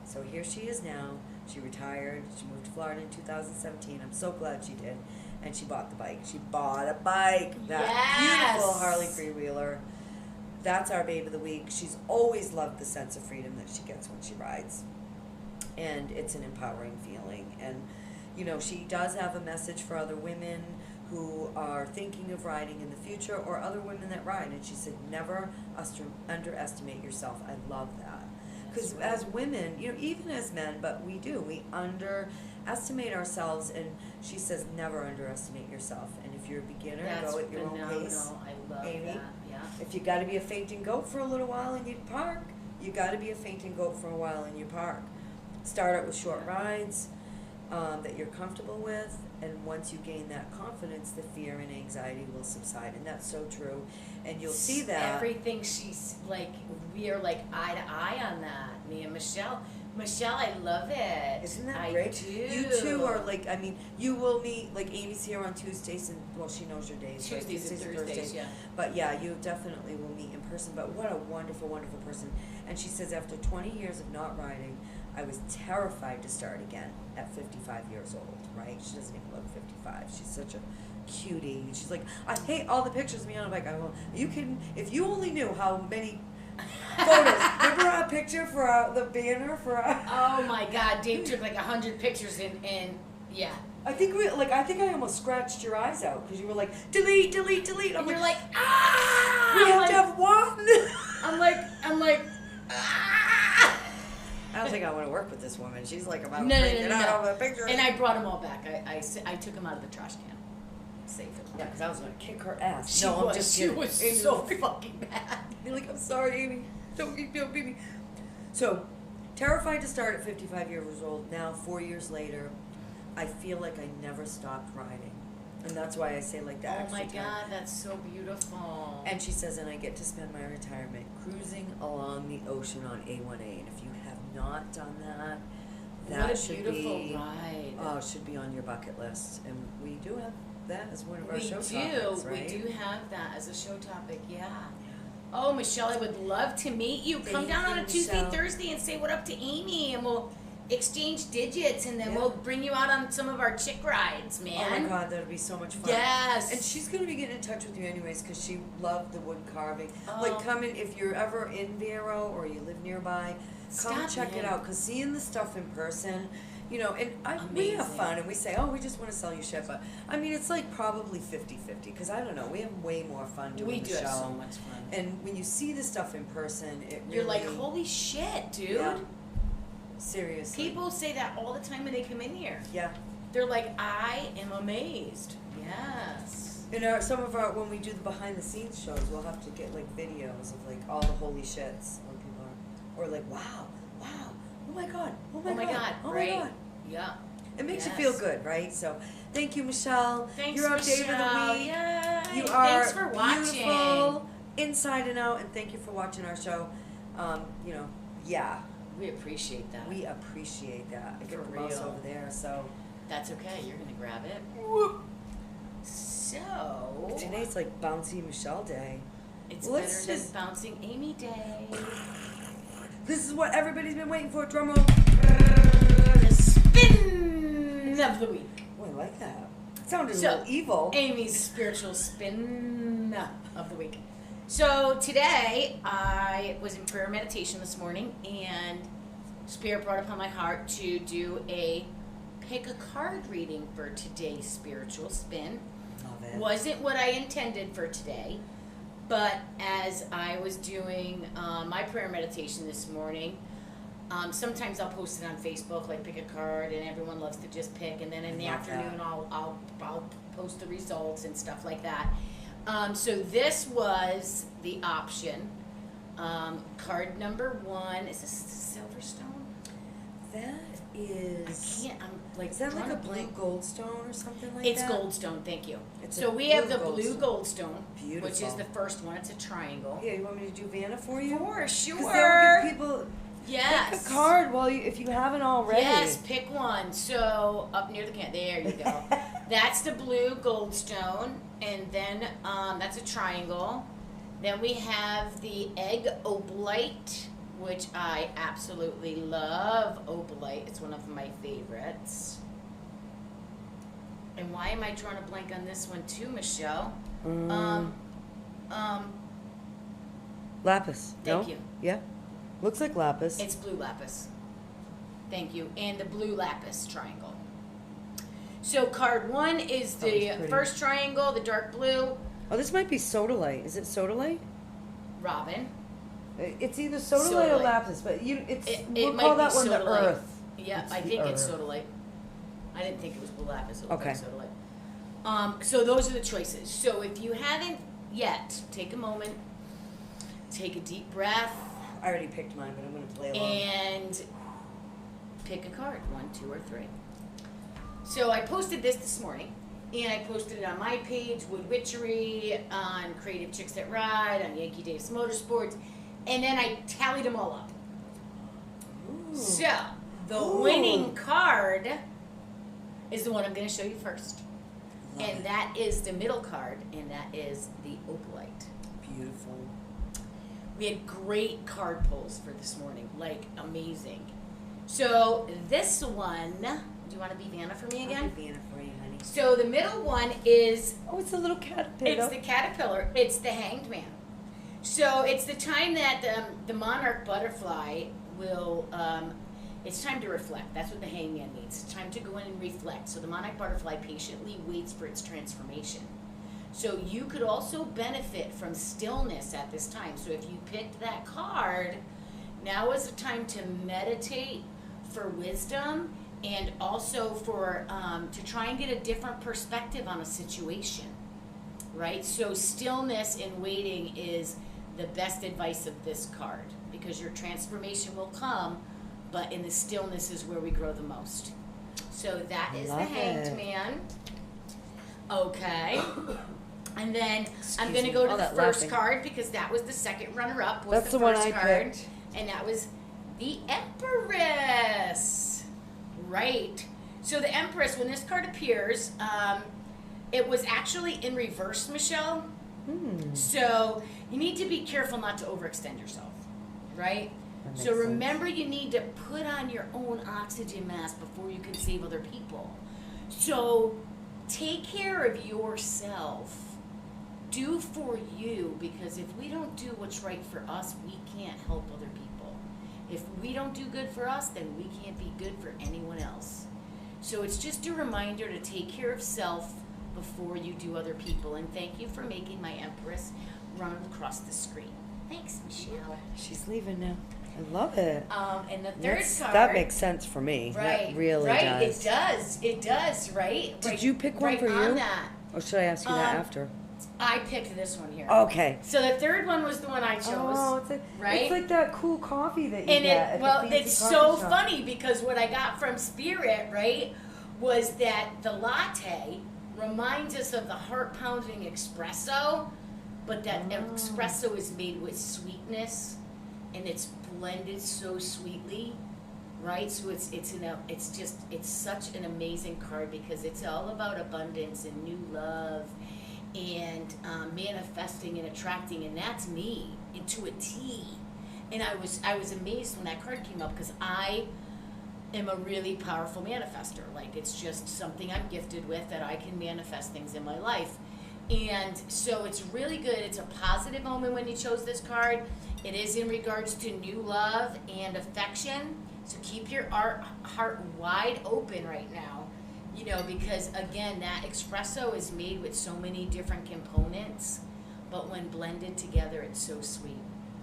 So here she is now. She retired. She moved to Florida in 2017. I'm so glad she did. And she bought the bike. She bought a bike. That beautiful Harley freewheeler. That's our babe of the week. She's always loved the sense of freedom that she gets when she rides. And it's an empowering feeling. And, you know, she does have a message for other women who are thinking of riding in the future or other women that ride. And she said, never underestimate yourself. I love that. Because as women, you know, even as men, but we underestimate ourselves, and she says never underestimate yourself. And if you're a beginner, go at your own pace. I love Amy, that. Yeah. if you got to be a fainting goat for a little while in your park, you got to be a fainting goat for a while in your park. Start out with short rides that you're comfortable with, and once you gain that confidence, the fear and anxiety will subside, and that's so true. And you'll see that everything she's like, we are like eye to eye on that. Me and Michele. Michele, I love it. Isn't that great? I do. You two are like, I mean, you will meet, like Amy's here on Tuesdays, and well, she knows your days. Tuesdays and Thursdays, yeah. But yeah, you definitely will meet in person. But what a wonderful, wonderful person. And she says after 20 years of not riding, I was terrified to start again at 55 years old, right? She doesn't even look 55. She's such a cutie. She's like, I hate all the pictures of me on a bike. I go, you can, if you only knew how many photos. Remember our picture for the banner for our... Oh my God, Dave took like 100 pictures and yeah. I think I almost scratched your eyes out because you were like, delete, delete, delete. And you're like, ah! We have to have one. I'm like, ah! I don't think I want to work with this woman. She's like about freaking out of a picture. And I brought them all back. I took them out of the trash can. Saved them. Yeah, because I was going to kick her ass. She was so fucking bad. You're like, I'm sorry, Amy. Don't beat me. So, terrified to start at 55 years old. Now, 4 years later, I feel like I never stopped riding. And that's why I say like that. Oh my God, that's so beautiful. And she says, and I get to spend my retirement cruising along the ocean on A1A. And if you have not done that, that should be... What a beautiful ride. Oh, it should be on your bucket list. And we do have that as one of our show topics, right? We do have that as a show topic, yeah. Oh, Michele, I would love to meet you. Come down on a Tuesday, Thursday, and say what up to Amy, and we'll exchange digits, and then we'll bring you out on some of our chick rides, man. Oh my God, that'll be so much fun. Yes. And she's going to be getting in touch with you anyways because she loved the wood carving. Oh. Like, come in, if you're ever in Vero or you live nearby, come check it out because seeing the stuff in person, you know, and we have fun and we say, oh, we just want to sell you shit, but I mean, it's like probably 50-50 because I don't know, we have way more fun doing the show. We do have so much fun. And when you see the stuff in person, you're like, holy shit, dude. Yeah. Seriously. People say that all the time when they come in here. Yeah. They're like, I am amazed. Yes. In some of our, when we do the behind the scenes shows, we'll have to get like videos of like all the holy shits when people are, or like, wow, oh my God, oh my God, oh my God. Yeah. It makes you feel good, right? So, thank you, Michele. Thanks, You're our Michele. Babe of the Week. Yay. You are Thanks for watching. Beautiful, inside and out, and thank you for watching our show. You know, yeah. We appreciate that. We appreciate that. I For get the mouse real. over there, so. That's okay. You're going to grab it. Whoop. So. Today's like bouncy Michele day. It's better than bouncing Amy day. This is what everybody's been waiting for. Drum roll. The spin of the week. Oh, I like that. It sounded a little evil. Amy's spiritual spin of the week. So today, I was in prayer meditation this morning, and Spirit brought upon my heart to do pick a card reading for today's spiritual spin. Love it. Wasn't what I intended for today, but as I was doing my prayer meditation this morning, Sometimes I'll post it on Facebook, like pick a card, and everyone loves to just pick. And then in the afternoon, I'll post the results and stuff like that. So this was the option. Card number 1. Is this Silverstone? That is. I can't. I'm like. Is that like a blue goldstone or something like it's that? It's goldstone. Thank you. It's so we have the blue goldstone, beautiful, which is the first one. It's a triangle. Yeah, you want me to do Vanna for you? For sure. Because that will give people. Yes. Pick a card if you haven't already. Yes, pick one. So up near the can. There you go. That's the blue goldstone, and then that's a triangle. Then we have the egg opalite, which I absolutely love. Opalite, it's one of my favorites. And why am I drawing a blank on this one too, Michelle? Lapis. Thank you. Yeah. Looks like lapis. It's blue lapis. Thank you. And the blue lapis triangle. So card 1 is the first triangle, the dark blue. Oh, this might be sodalite. Is it sodalite? Robin. It's either sodalite or lapis, but we'll might call that be one the sodalite. earth. Yeah, I think it's sodalite. I didn't think it was blue lapis. It looked Okay. like sodalite. So those are the choices. So if you haven't yet, take a moment, take a deep breath. I already picked mine, but I'm going to play along. And pick a card, 1, 2, or 3. So I posted this morning, and I posted it on my page, Wood Witchery, on Creative Chicks That Ride, on Yankee Davis Motorsports, and then I tallied them all up. Ooh. So the winning card is the one I'm going to show you first. And that is the middle card, and that is the opalite. Beautiful. We had great card pulls for this morning, like amazing. So this one, do you want to be Vanna for me again? I'll be Vanna for you, honey. So the middle one is... Oh, it's a little caterpillar. It's the caterpillar. It's the hanged man. So it's the time that the monarch butterfly will... it's time to reflect. That's what the hanged man means. It's time to go in and reflect. So the monarch butterfly patiently waits for its transformation. So you could also benefit from stillness at this time. So if you picked that card, now is the time to meditate for wisdom and also for to try and get a different perspective on a situation, right? So stillness and waiting is the best advice of this card because your transformation will come, but in the stillness is where we grow the most. So that is the hanged man. Okay. And then I'm going to go to the first card because that was the second runner-up. That's the one I picked. And that was the Empress. Right. So the Empress, when this card appears, it was actually in reverse, Michelle. So you need to be careful not to overextend yourself, right? So remember, you need to put on your own oxygen mask before you can save other people. So take care of yourself. Do for you, because if we don't do what's right for us, we can't help other people. If we don't do good for us, then we can't be good for anyone else. So it's just a reminder to take care of self before you do other people. And thank you for making my Empress run across the screen. Thanks, Michelle. She's leaving now. I love it. And the third card. That makes sense for me. Right. That really does. does. It does. It does, right? Did you pick one for you? On that. Or should I ask you that after? I picked this one here. Okay. So the third one was the one I chose. Oh, it's like that cool coffee that you get. It's so funny because what I got from Spirit, right, was that the latte reminds us of the heart-pounding espresso, but that espresso is made with sweetness, and it's blended so sweetly, right? So it's such an amazing card because it's all about abundance and new love and manifesting and attracting, and that's me into a T. And I was amazed when that card came up because I am a really powerful manifester. Like, it's just something I'm gifted with, that I can manifest things in my life. And so it's really good. It's a positive moment when you chose this card. It is in regards to new love and affection. So keep your heart wide open right now. You know, because again, that espresso is made with so many different components, but when blended together, it's so sweet.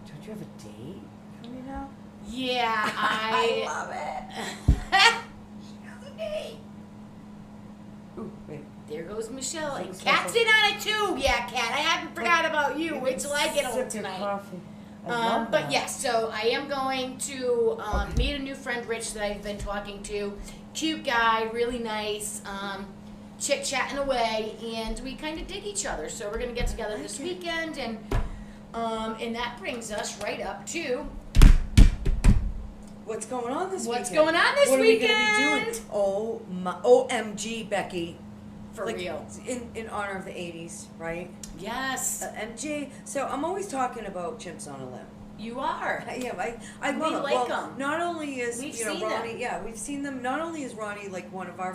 Don't you have a date coming up? Yeah, I love it. Ooh, wait. There goes Michelle. And Thanks, Kat's in on it too. Yeah, Kat, I haven't forgot about you. Wait till I get home Sip your tonight. coffee. I love But that. yes, so I am going to meet a new friend, Rich, that I've been talking to. Cute guy, really nice, chit-chatting away, and we kind of dig each other. So we're going to get together this weekend, and that brings us right up to What's going on this what's weekend? going on this what weekend. What are we going to be doing? Oh, my, OMG, Becky. For like, real. In honor of the 80s, right? Yes. MG. So I'm always talking about Chimps on a Limb. You are. Yeah, I We love it. like well, 'em. Not only is We've you know seen Ronnie, them. yeah, we've seen them. Not only is Ronnie like one of my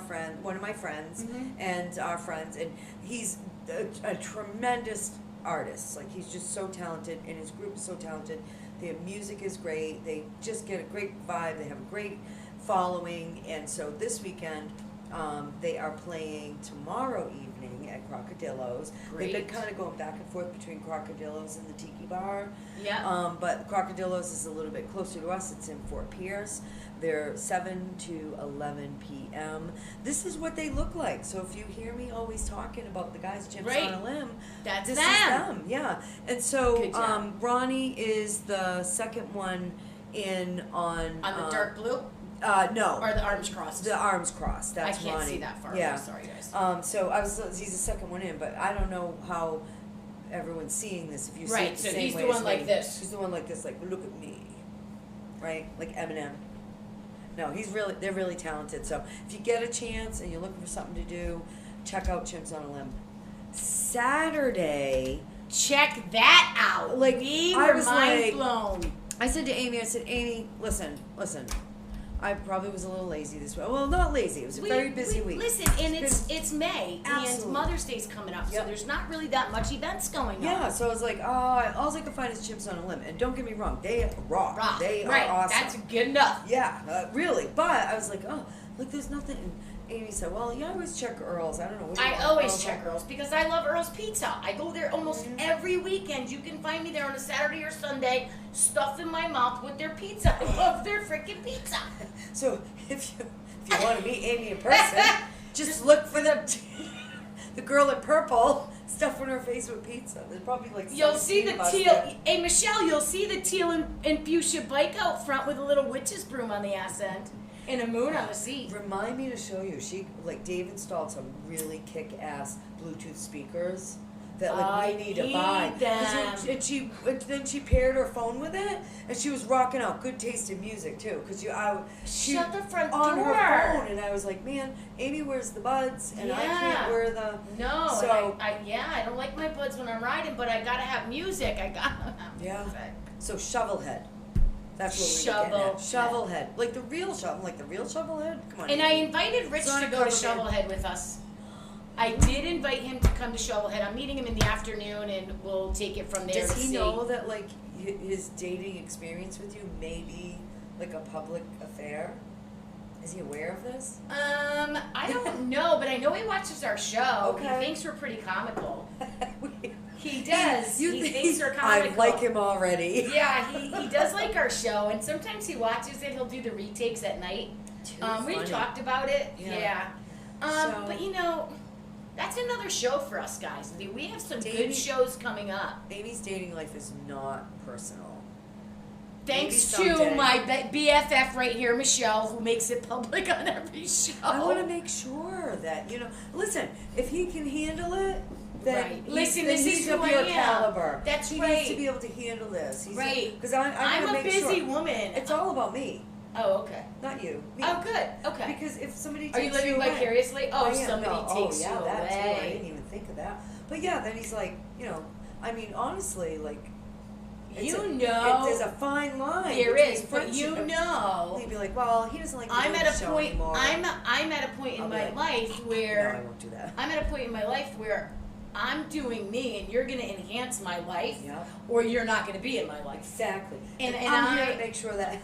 friends, and our friends, and he's a tremendous artist. Like he's just so talented, and his group is so talented. Their music is great. They just get a great vibe. They have a great following, and so this weekend. They are playing tomorrow evening at Crocodillo's. Great. They've been kind of going back and forth between Crocodillo's and the Tiki Bar. Yeah. But Crocodillo's is a little bit closer to us. It's in Fort Pierce. They're 7 to 11 p.m. This is what they look like. So if you hear me always talking about the guys Chimps Right. on a Limb, That's this them. is them. Yeah. And so Good job. Ronnie is the second one in on the dark blue? No. Or the arms crossed? The arms crossed. That's I can't Ronnie. see that far. Yeah. I'm sorry, guys. So he's the second one in, but I don't know how everyone's seeing this. If you see Right, it the so same he's way the as one like me. this. He's the one like this, like look at me, right? Like Eminem. No, they're really talented. So if you get a chance and you're looking for something to do, check out Chimps on a Limb. Saturday, Check that out. Like, We I were was mind like- blown. I said to Amy, Amy, listen. I probably was a little lazy this week. Well, not lazy. It was a very busy week. Listen, and it's May, Absolutely. and Mother's Day's coming up, so Yep. there's not really that much events going on. Yeah, so I was like, all I could find is Chimps on a Limb. And don't get me wrong, they rock. Rock. They are right. awesome. That's good enough. Yeah, really. But I was like, look, there's nothing. And Amy said, well, you always check Earl's. I don't know. What do you I want, always Earl's? check Earl's because I love Earl's Pizza. I go there almost every weekend. You can find me there on a Saturday or Sunday, stuffed in my mouth with their pizza. I love their freaking pizza. So if you want to meet Amy in person, just look for the girl in purple stuffing her face with pizza. There's probably like You'll see the 17 of us teal. there. Hey, Michelle, you'll see the teal and fuchsia bike out front with a little witch's broom on the ass end and a moon on the seat. Remind me to show you. Dave installed some really kick-ass Bluetooth speakers that I we need to need buy. them. And then she paired her phone with it, and she was rocking out good taste in music too. She Shut the front on door. her phone, and I was like, man, Amy wears the buds, and I Yeah. can't wear the. No, So- and I don't like my buds when I'm riding, but I gotta have music. I gotta have Yeah. music. So Shovelhead. That's what we're getting at. Shovelhead. Like the real Shovelhead? Come on. And I Amy. invited Rich It's on to a go to cover band. Shovelhead with us. I did invite him to come to Shovelhead. I'm meeting him in the afternoon, and we'll take it from there. Does to he see. know that like his dating experience with you may be like a public affair? Is he aware of this? I don't know, but I know he watches our show. Okay. He thinks we're pretty comical. He does. You He think- thinks we're I comical. like him already. Yeah, he does like our show, and sometimes he watches it. He'll do the retakes at night. We funny. talked about it. Yeah. Yeah. But you know, that's another show for us guys. We have some good Dating- shows coming up. Amy's dating life is not personal. Thanks Maybe to someday. my BFF right here, Michelle, who makes it public on every show. I want to make sure that listen. If he can handle it, then Right. Listen, then this he's is who of I your am. caliber. That's he right. needs to be able to handle this. Right. Because I'm I'm gonna a make busy sure. woman. It's all about me, Oh, okay. not you. Me. Oh, good. Okay. Because if somebody Are you takes living away, vicariously? Oh, I am. somebody No, takes yeah, you that too. I away. didn't even think of that. But yeah, then he's like, I mean, honestly, like, there's a fine line. There between is, but you friendship. know, He'd be like, well, he doesn't like. I'm me at doing a the show point. Anymore. I'm at a point in I'll be my like, life No, I where won't do that. I'm at a point in my life where I'm doing me, and you're going to enhance my life, Yeah. or you're not going to be in my life. Exactly. And I'm here I- to make sure that.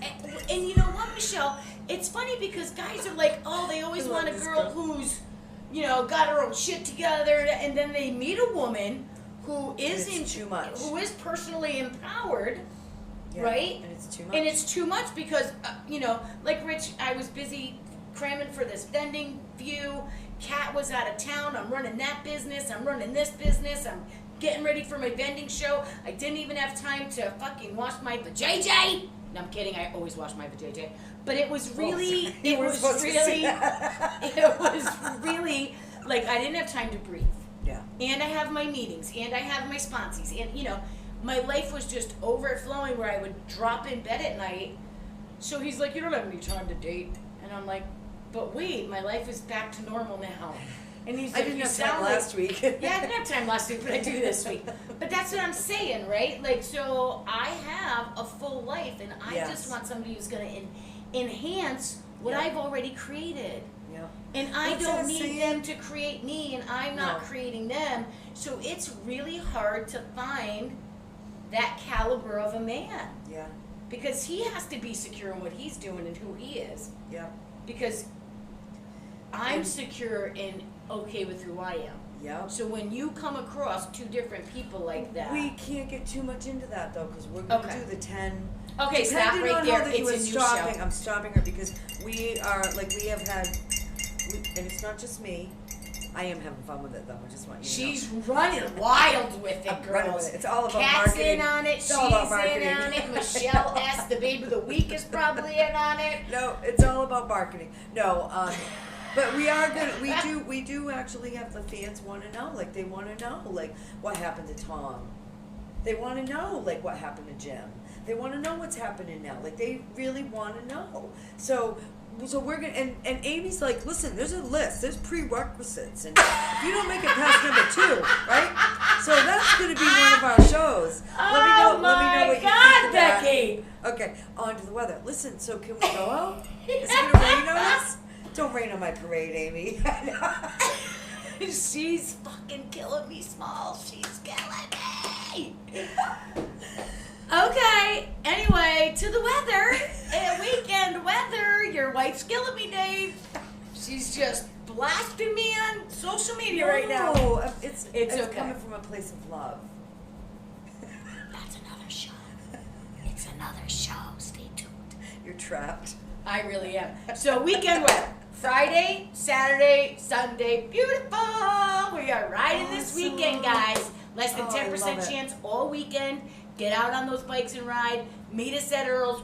And you know what, Michelle? It's funny because guys are like, oh, they always I love want a this girl girl. who's, got her own shit together, and then they meet a woman who is It's too much. who is personally empowered, right? And it's too much. And it's too much because, like Rich, I was busy cramming for this vending view. Kat was out of town. I'm running that business. I'm running this business. I'm getting ready for my vending show. I didn't even have time to fucking wash my vajayjay. No, I'm kidding. I always wash my vajayjay. But it was really, it was really, like, I didn't have time to breathe. Yeah. And I have my meetings, and I have my sponsees, and, my life was just overflowing where I would drop in bed at night. So he's like, you don't have any time to date. And I'm like, but wait, my life is back to normal now. And he's like, I didn't have time last week. Yeah, I didn't have time last week, but I do this week. But that's what I'm saying, right? Like, so I have a full life, and I just want somebody who's going to enhance what I've already created. Yeah. And I don't need them to create me, and I'm not creating them. So it's really hard to find that caliber of a man. Yeah. Because he has to be secure in what he's doing and who he is. Yeah. Because I'm secure and okay with who I am. Yeah. So when you come across two different people like that, we can't get too much into that though, because we're going to do the 10. Okay, so that right there, it's a new show. I'm stopping her because we are we have had, and it's not just me. I am having fun with it though. I just want you to know. She's running wild with it, girls. With it. It's all about Kat's marketing. in on it. It's She's all about marketing. in on it. Michele S, the babe of the week, is probably in on it. No, it's all about marketing. No, but we are good. We do actually have the fans want to know. Like they want to know, like what happened to Tom. They want to know, like what happened to Jim. They want to know what's happening now. Like they really want to know. So we're gonna and Amy's like, listen, there's a list, there's prerequisites, and if you don't make it past number 2, right? So that's gonna be one of our shows. Let me know what you think of that. Becky. Okay, on to the weather. Listen, so can we go out? Is it gonna rain on us? Don't rain on my parade, Amy. She's fucking killing me, Small. She's killing me. Okay, anyway, to the weather. Weekend weather. Your wife's killing me, Dave. She's just blasting me on social media right now. No, it's okay. coming from a place of love. That's another show. It's another show. Stay tuned. You're trapped. I really am. So weekend weather. Friday, Saturday, Sunday. Beautiful. We are riding this weekend, guys. Less than 10% chance all weekend. Get out on those bikes and ride. Meet us at Earl's.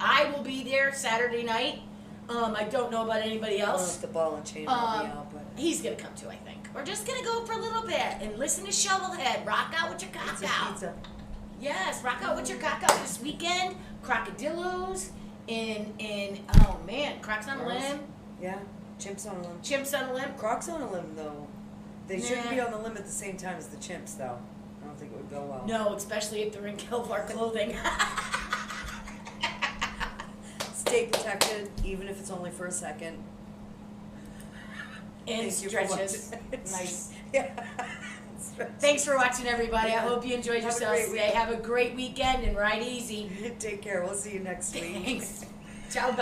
I will be there Saturday night. I don't know about anybody else. The ball and chain will be out, but he's gonna come too, I think. We're just gonna go for a little bit and listen to Shovelhead. Rock out with your cock out. Pizza. Yes, rock out with your cock out this weekend. Crocodillos and oh man, Crocs on a limb. Yeah, chimps on a limb. Chimps on a limb. Crocs on a limb though. They shouldn't be on the limb at the same time as the chimps though. I don't think it would go well. No, especially if they're in Kelvar clothing. Stay protected, even if it's only for a second. And stretches. Nice. Yeah. Thanks for watching, everybody. I hope you enjoyed Have yourselves today. Have a great weekend and ride easy. Take care. We'll see you next week. Thanks. Ciao.